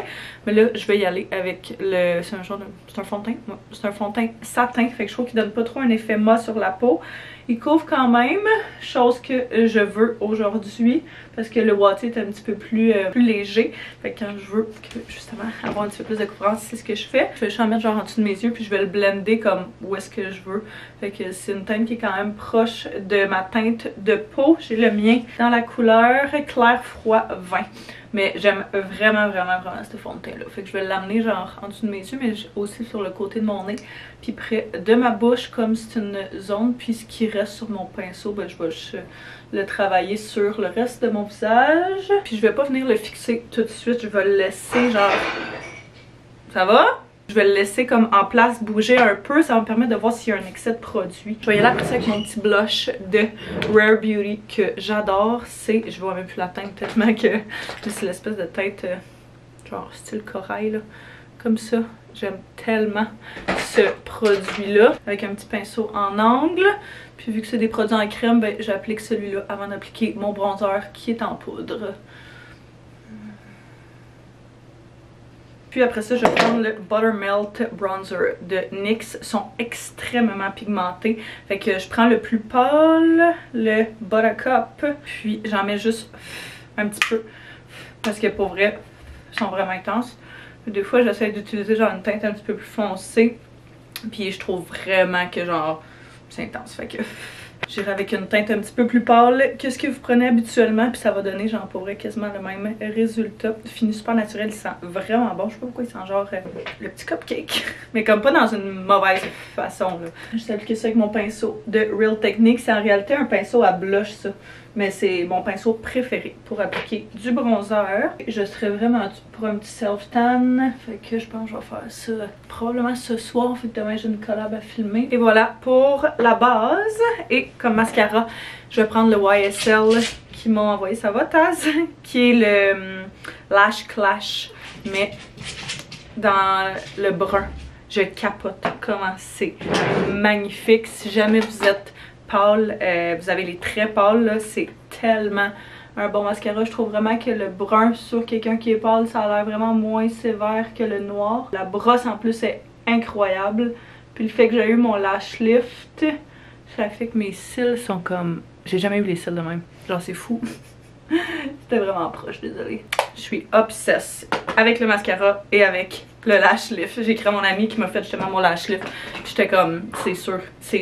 Mais là, je vais y aller avec le... c'est un genre de... c'est un fond de teint? Ouais, c'est un fond de teint satin, fait que je trouve qu'il donne pas trop un effet mat sur la peau. Il couvre quand même, chose que je veux aujourd'hui, parce que le Wattier est un petit peu plus léger. Fait que quand je veux justement avoir un petit peu plus de couvrance, c'est ce que je fais. Je vais juste en mettre genre en dessous de mes yeux, puis je vais le blender comme où est-ce que je veux. Fait que c'est une teinte qui est quand même proche de ma teinte de peau. J'ai le mien dans la couleur clair froid vin. Mais j'aime vraiment ce fond de teint là. Fait que je vais l'amener genre en dessous de mes yeux, mais aussi sur le côté de mon nez. Puis près de ma bouche, comme c'est une zone. Puis ce qui reste sur mon pinceau, ben, je vais juste le travailler sur le reste de mon visage. Puis je vais pas venir le fixer tout de suite. Je vais le laisser genre... Ça va? Je vais le laisser comme en place, bouger un peu. Ça va me permettre de voir s'il y a un excès de produit. Je vais y aller après ça avec mon petit blush de Rare Beauty que j'adore. C'est, je vois même plus la teinte tellement que c'est l'espèce de teinte genre style corail là. Comme ça. J'aime tellement ce produit-là. Avec un petit pinceau en angle. Puis vu que c'est des produits en crème, ben, j'applique celui-là avant d'appliquer mon bronzer qui est en poudre. Puis après ça, je vais prendre le Buttermelt Bronzer de NYX. Ils sont extrêmement pigmentés. Fait que je prends le plus pâle, le Buttercup. Puis j'en mets juste un petit peu. Parce que pour vrai, ils sont vraiment intenses. Des fois, j'essaie d'utiliser genre une teinte un petit peu plus foncée. Puis je trouve vraiment que genre, c'est intense. Fait que... j'irai avec une teinte un petit peu plus pâle que ce que vous prenez habituellement, puis ça va donner genre pour vrai quasiment le même résultat. Fini super naturel, il sent vraiment bon. Je sais pas pourquoi il sent genre le petit cupcake, mais comme pas dans une mauvaise façon là. Je vais appliquer ça avec mon pinceau de Real Techniques. C'est en réalité un pinceau à blush ça, mais c'est mon pinceau préféré pour appliquer du bronzer. Je serais vraiment pour un petit self-tan, fait que je pense que je vais faire ça probablement ce soir, fait que demain j'ai une collab à filmer. Et voilà pour la base. Et comme mascara, je vais prendre le YSL qui m'ont envoyé, ça va Taz? Qui est le Lash Clash, mais dans le brun. Je capote comment c'est magnifique. Si jamais vous êtes pâle, vous avez les traits pâles, là, c'est tellement un bon mascara. Je trouve vraiment que le brun sur quelqu'un qui est pâle, ça a l'air vraiment moins sévère que le noir. La brosse en plus est incroyable. Puis le fait que j'ai eu mon lash lift, ça fait que mes cils sont comme... j'ai jamais eu les cils de même. Genre c'est fou. C'était vraiment proche, désolée. Je suis obsesse avec le mascara et avec le lash lift. J'ai écrit à mon ami qui m'a fait justement mon lash lift. J'étais comme, c'est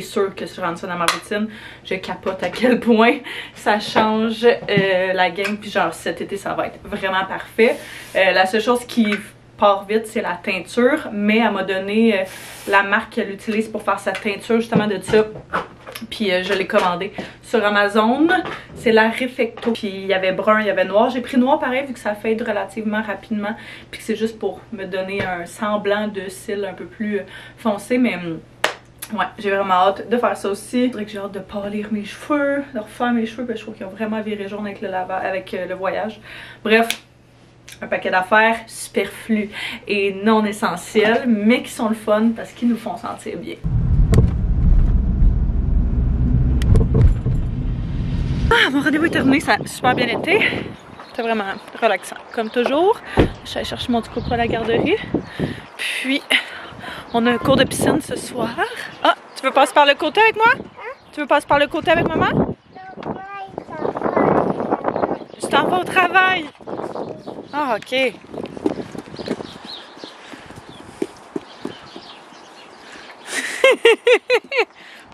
sûr que je rentre ça dans ma routine. Je capote à quel point ça change la game. Puis genre cet été ça va être vraiment parfait. La seule chose qui part vite c'est la teinture. Mais elle m'a donné la marque qu'elle utilise pour faire sa teinture justement de ça. Puis je l'ai commandé sur Amazon. C'est la Reflecto. Puis il y avait brun, il y avait noir. J'ai pris noir pareil vu que ça fade relativement rapidement. Puis que c'est juste pour me donner un semblant de cils un peu plus foncé. Mais ouais, j'ai vraiment hâte de faire ça aussi. Je dirais que j'ai hâte de polir mes cheveux, de refaire mes cheveux. Puis je trouve qu'ils ont vraiment viré jaune avec le voyage. Bref. Un paquet d'affaires superflues et non essentielles, mais qui sont le fun parce qu'ils nous font sentir bien. Ah, mon rendez-vous est terminé, ça a super bien été. C'était vraiment relaxant, comme toujours. Je suis allée chercher mon petit coco à la garderie. Puis, on a un cours de piscine ce soir. Ah, tu veux passer par le côté avec moi? Tu veux passer par le côté avec maman? Je t'en vais au travail. Ah, ok.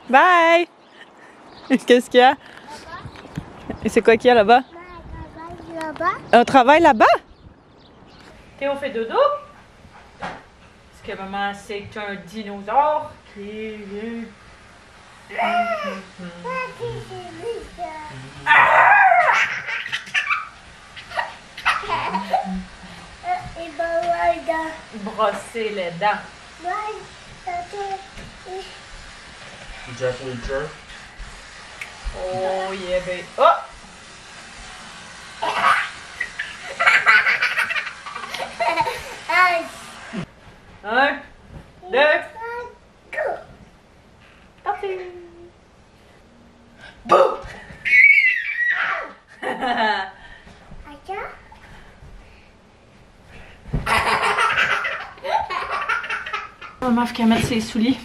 Bye! Qu'est-ce qu'il y a? Et c'est quoi qu'il y a là-bas? Un travail là-bas? Théo fait dodo? Parce que maman, c'est un dinosaure qui vient. Brosser les dents. Jack Reacher. Oh yeah, baby. Oh! Un, deux, parti! Boum! Maman, faut qu'elle mette ses souliers.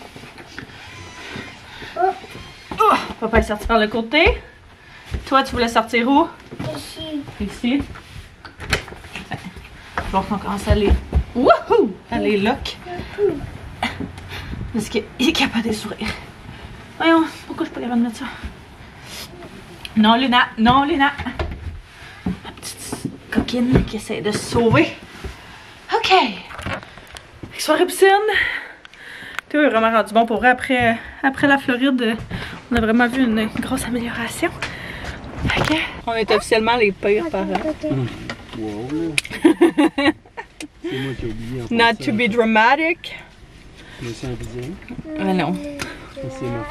Oh, papa est sorti par le côté. Toi, tu voulais sortir où? Ici. Ici. Donc, on commence à aller. Wouhou! Aller lock. Parce qu'il est capable de sourire. Voyons, pourquoi je suis pas capable de mettre ça? Non, Luna! Non, Luna! Ma petite coquine qui essaie de se sauver. OK! Soirée piscine. Théo est vraiment rendu bon pour vrai. Après la Floride, on a vraiment vu une grosse amélioration. OK. On est officiellement les pires parents. Wow. C'est moi qui ai oublié. Not to be dramatic. Je me sens bien. Mais non.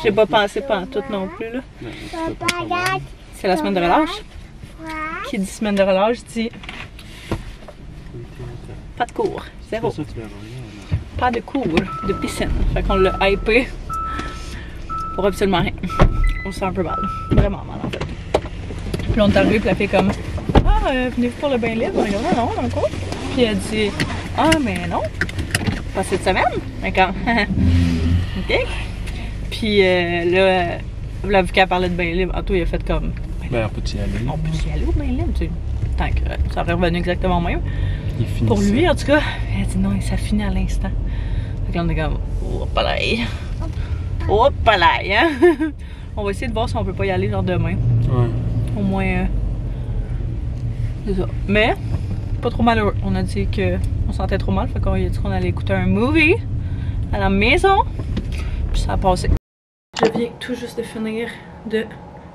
J'ai pas pensé pantoute non plus là. C'est la semaine de relâche. Qui dit semaine de relâche dit pas de cours. Zéro. Pas de cours de piscine. Fait qu'on l'a hypé pour absolument rien. On se sent un peu mal. Vraiment mal en fait. Puis on est arrivé, puis elle fait comme ah, venez-vous pour le bain libre? On a dit non, dans le cours. Puis elle dit ah, mais non. Pas cette semaine. Mais comme ok. Puis là, vu qu'elle parlait de bain libre, Anto il a fait comme ben, on peut y aller. On peut y aller au bain libre, tu sais. Tant que ça aurait revenu exactement même. Pour lui, en tout cas, elle a dit non, ça finit à l'instant. Fait qu'on est comme, oh, palaille. Oh, palaille, hein? On va essayer de voir si on peut pas y aller genre demain. Ouais. Au moins, c'est ça. Mais, pas trop malheureux. On a dit qu'on sentait trop mal, fait qu'on a dit qu'on allait écouter un movie à la maison. Puis ça a passé. Je viens tout juste de finir de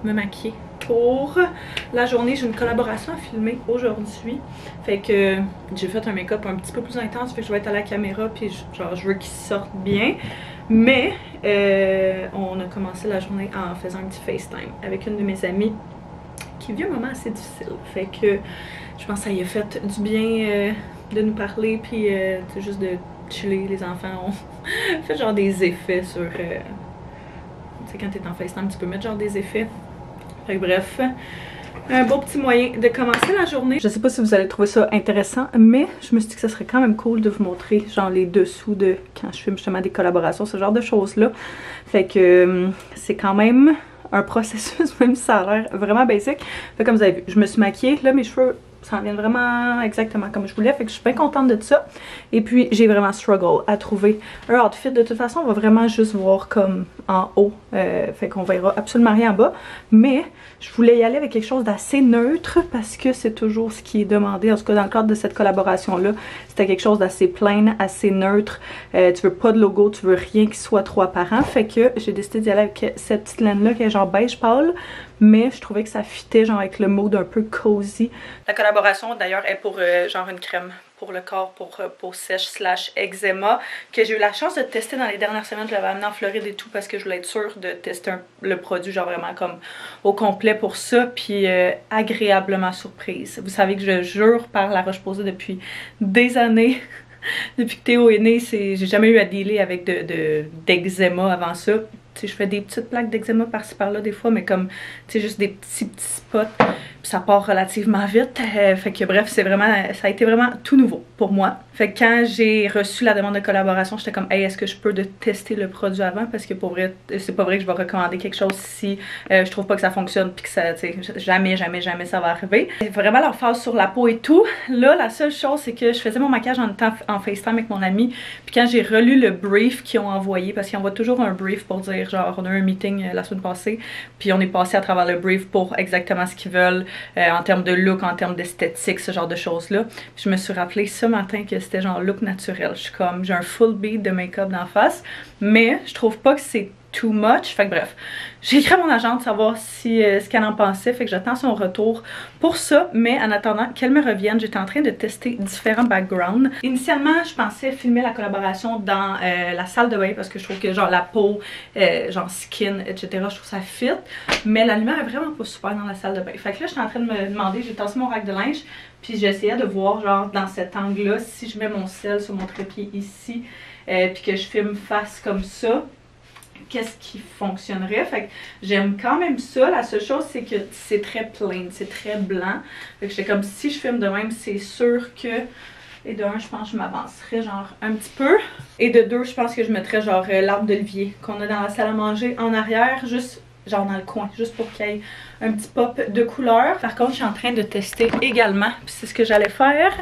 me maquiller pour la journée. J'ai une collaboration à filmer aujourd'hui. Fait que j'ai fait un make-up un petit peu plus intense. Fait que je vais être à la caméra puis genre je veux qu'il sorte bien. Mais on a commencé la journée en faisant un petit FaceTime avec une de mes amies qui vit un moment assez difficile. Fait que je pense que ça y a fait du bien de nous parler puis juste de chiller. Les enfants ont fait genre des effets sur... tu sais quand t'es en FaceTime tu peux mettre genre des effets. Fait que bref, un beau petit moyen de commencer la journée. Je sais pas si vous allez trouver ça intéressant, mais je me suis dit que ça serait quand même cool de vous montrer genre les dessous de quand je filme justement des collaborations, ce genre de choses là. Fait que c'est quand même un processus, même si ça a l'air vraiment basique. Fait comme vous avez vu, je me suis maquillée, là mes cheveux ça en vient vraiment exactement comme je voulais, fait que je suis bien contente de ça. Et puis j'ai vraiment struggle à trouver un outfit. De toute façon, on va vraiment juste voir comme en haut, fait qu'on verra absolument rien en bas. Mais je voulais y aller avec quelque chose d'assez neutre parce que c'est toujours ce qui est demandé. En tout cas, dans le cadre de cette collaboration-là, c'était quelque chose d'assez plain, assez neutre. Tu veux pas de logo, tu veux rien qui soit trop apparent. Fait que j'ai décidé d'y aller avec cette petite laine-là qui est genre beige pâle. Mais je trouvais que ça fitait genre avec le mode un peu cozy. La collaboration d'ailleurs est pour genre une crème pour le corps, pour peau sèche / eczéma, que j'ai eu la chance de tester dans les dernières semaines. Je l'avais amené en Floride et tout parce que je voulais être sûre de tester le produit genre vraiment comme au complet pour ça. Puis agréablement surprise. Vous savez que je jure par la Roche-Posay depuis des années. Depuis que Théo est né, j'ai jamais eu à dealer avec d'eczéma avant ça. Tu sais, je fais des petites plaques d'eczéma par-ci par-là des fois, mais comme, tu sais, juste des petits spots. Puis ça part relativement vite. Fait que bref, ça a été vraiment tout nouveau pour moi. Fait que quand j'ai reçu la demande de collaboration, j'étais comme, hey, est-ce que je peux tester le produit avant? Parce que pour vrai, c'est pas vrai que je vais recommander quelque chose si je trouve pas que ça fonctionne puis que ça, tu sais, jamais ça va arriver. Vraiment leur phase sur la peau et tout. Là, la seule chose, c'est que je faisais mon maquillage en temps en FaceTime avec mon ami. Puis quand j'ai relu le brief qu'ils ont envoyé, parce qu'ils envoient toujours un brief pour dire, genre, on a eu un meeting la semaine passée, puis on est passé à travers le brief pour exactement ce qu'ils veulent en termes de look, en termes d'esthétique, ce genre de choses-là. Puis je me suis rappelé ce matin que c'était genre look naturel. Je suis comme, j'ai un full beat de make-up d'en face, mais je trouve pas que c'est too much. Fait que bref, j'ai écrit à mon agente de savoir si, ce qu'elle en pensait, fait que j'attends son retour pour ça, mais en attendant qu'elle me revienne, j'étais en train de tester différents backgrounds. Initialement, je pensais filmer la collaboration dans la salle de bain parce que je trouve que genre la peau, genre skin, etc., je trouve ça fit, mais la lumière est vraiment pas super dans la salle de bain. Fait que là, j'étais en train de me demander, j'ai tassé mon rack de linge, puis j'essayais de voir genre dans cet angle-là, si je mets mon sel sur mon trépied ici, puis que je filme face comme ça, qu'est-ce qui fonctionnerait. Fait que j'aime quand même ça. La seule chose, c'est que c'est très plain, c'est très blanc. Fait que j'étais comme, si je filme de même, c'est sûr que... Et de un, je pense que je m'avancerais genre un petit peu. Et de deux, je pense que je mettrais genre l'arbre d'olivier qu'on a dans la salle à manger en arrière, juste genre dans le coin, juste pour qu'il y ait un petit pop de couleur. Par contre, je suis en train de tester également, puis c'est ce que j'allais faire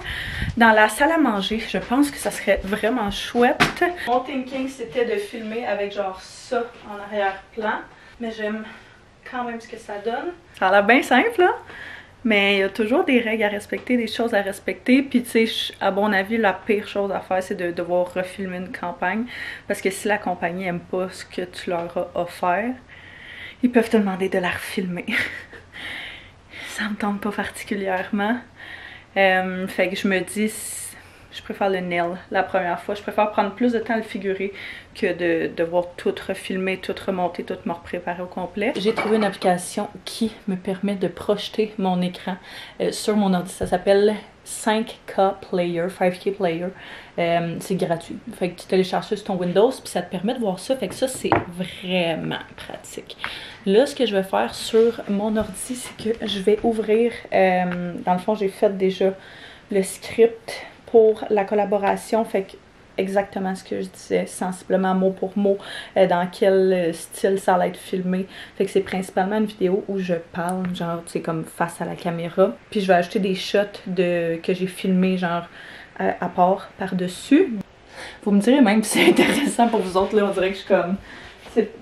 dans la salle à manger. Je pense que ça serait vraiment chouette. Mon thinking, c'était de filmer avec genre ça en arrière-plan, mais j'aime quand même ce que ça donne. Ça a l'air bien simple, là, mais il y a toujours des règles à respecter, des choses à respecter. Puis tu sais, à mon avis, la pire chose à faire, c'est de devoir refilmer une campagne, parce que si la compagnie aime pas ce que tu leur as offert, ils peuvent te demander de la refilmer. Ça me tente pas particulièrement. Fait que je me dis, je préfère le nail la première fois. Je préfère prendre plus de temps à le figurer que de devoir tout refilmer, tout remonter, tout me repréparer au complet. J'ai trouvé une application qui me permet de projeter mon écran sur mon ordi. Ça s'appelle 5K Player, 5K Player. C'est gratuit. Fait que tu télécharges ça sur ton Windows, puis ça te permet de voir ça. Fait que ça, c'est vraiment pratique. Là, ce que je vais faire sur mon ordi, c'est que je vais ouvrir... dans le fond, j'ai fait déjà le script pour la collaboration. Fait que exactement ce que je disais, sensiblement mot pour mot, dans quel style ça allait être filmé. Fait que c'est principalement une vidéo où je parle, genre, tu sais, comme face à la caméra. Puis je vais ajouter des shots que j'ai filmés, genre, à part, par-dessus. Vous me direz même si c'est intéressant pour vous autres, là, on dirait que je suis comme...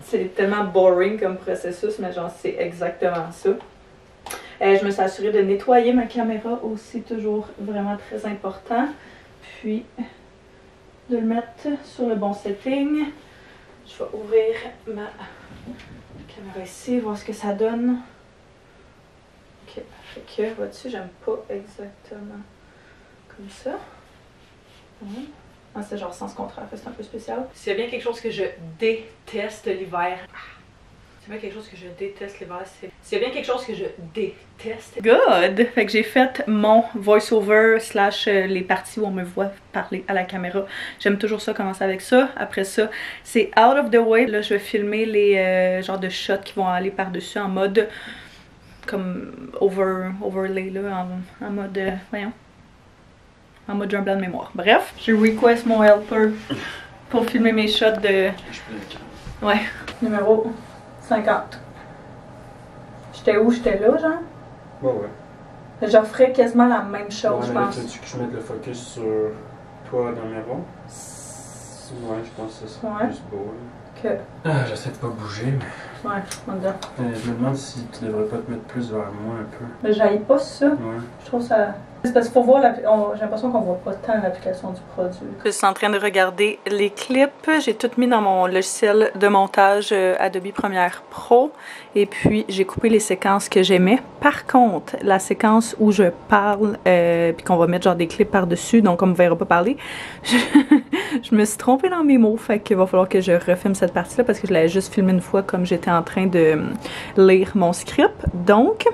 C'est tellement boring comme processus, mais genre, c'est exactement ça. Je me suis assurée de nettoyer ma caméra aussi, toujours vraiment très important. Puis... de le mettre sur le bon setting. Je vais ouvrir ma caméra ici, voir ce que ça donne. Ok, fait que, vois-tu, j'aime pas exactement comme ça. Ah, c'est genre sens contraire, c'est un peu spécial. S'il y a bien quelque chose que je déteste l'hiver, c'est bien quelque chose que je déteste l'hiver, s'il y a bien quelque chose que je déteste. Good! Fait que j'ai fait mon voice-over / les parties où on me voit parler à la caméra. J'aime toujours ça, commencer avec ça. Après ça, c'est out of the way. Là, je vais filmer les genres de shots qui vont aller par-dessus en mode comme overlay, là, en mode, voyons, en mode journal de mémoire. Bref, je request mon helper pour filmer mes shots de... Ouais, numéro 50. J'étais où? J'étais là, genre? Ouais, ouais. Je referais quasiment la même chose, Ouais, je là, pense. veux-tu que je mette le focus sur toi dans le miroir? Ouais, je pense que c'est Ouais. plus beau. Que... Ah, j'essaie de pas bouger, mais. Ouais, on dirait. Je me demande si tu devrais pas te mettre plus vers moi un peu. Mais j'aille pas ça. Ouais. Je trouve ça... C'est parce qu'il faut voir, j'ai l'impression qu'on voit pas tant l'application du produit. Je suis en train de regarder les clips. J'ai tout mis dans mon logiciel de montage Adobe Premiere Pro. Et puis, j'ai coupé les séquences que j'aimais. Par contre, la séquence où je parle, puis qu'on va mettre genre des clips par-dessus, donc on me verra pas parler, je me suis trompée dans mes mots. Fait qu'il va falloir que je refilme cette partie-là parce que je l'avais juste filmé une fois comme j'étais en train de lire mon script. Donc...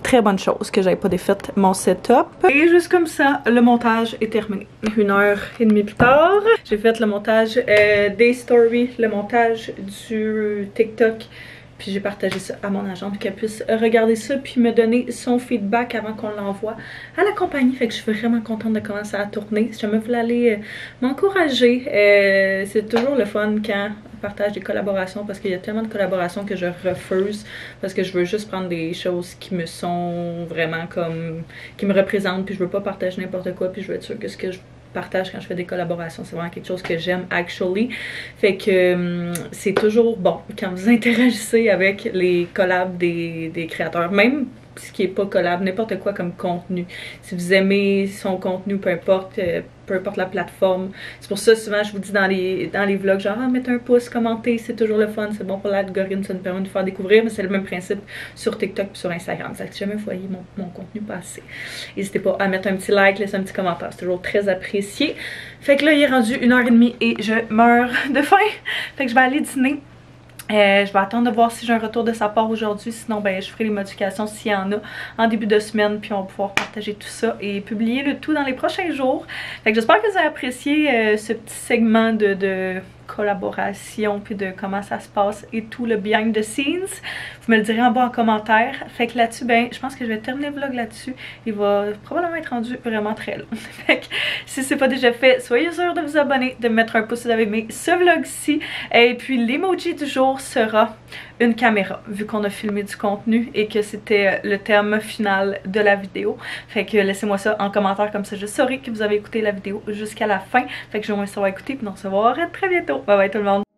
très bonne chose que j'avais pas défait mon setup. Et juste comme ça, le montage est terminé. 1h30 plus tard, j'ai fait le montage des stories, le montage du TikTok. Puis j'ai partagé ça à mon agent pour qu'elle puisse regarder ça puis me donner son feedback avant qu'on l'envoie à la compagnie. Fait que je suis vraiment contente de comment ça a tourné. Si jamais vous voulez aller m'encourager, c'est toujours le fun quand on partage des collaborations parce qu'il y a tellement de collaborations que je refuse parce que je veux juste prendre des choses qui me sont vraiment comme... qui me représentent puis je veux pas partager n'importe quoi puis je veux être sûre que ce que je partage quand je fais des collaborations, c'est vraiment quelque chose que j'aime actually. Fait que c'est toujours bon quand vous interagissez avec les collabs des créateurs, même ce qui est pas collab, n'importe quoi comme contenu. Si vous aimez son contenu, peu importe la plateforme. C'est pour ça souvent je vous dis dans les vlogs genre mettez un pouce, commentez, c'est toujours le fun, c'est bon pour l'algorithme, ça nous permet de faire découvrir, mais c'est le même principe sur TikTok et sur Instagram. Fait que si jamais vous voyez mon contenu passer, n'hésitez pas à mettre un petit like, laisser un petit commentaire, c'est toujours très apprécié. Fait que là il est rendu 1h30 et je meurs de faim. Fait que je vais aller dîner. Je vais attendre de voir si j'ai un retour de sa part aujourd'hui, sinon ben je ferai les modifications s'il y en a en début de semaine, puis on va pouvoir partager tout ça et publier le tout dans les prochains jours. Fait que j'espère que vous avez apprécié ce petit segment de collaboration puis de comment ça se passe et tout le behind the scenes. Vous me le direz en bas en commentaire. Fait que là-dessus, ben je pense que je vais terminer le vlog là-dessus. Il va probablement être rendu vraiment très long. Fait que si c'est pas déjà fait, soyez sûr de vous abonner, de mettre un pouce si vous avez aimé ce vlog-ci. Et puis l'emoji du jour sera une caméra, vu qu'on a filmé du contenu et que c'était le thème final de la vidéo. Fait que laissez-moi ça en commentaire, comme ça je saurai que vous avez écouté la vidéo jusqu'à la fin. Fait que je vais savoir écouter et nous recevoir très bientôt. Bye bye tout le monde!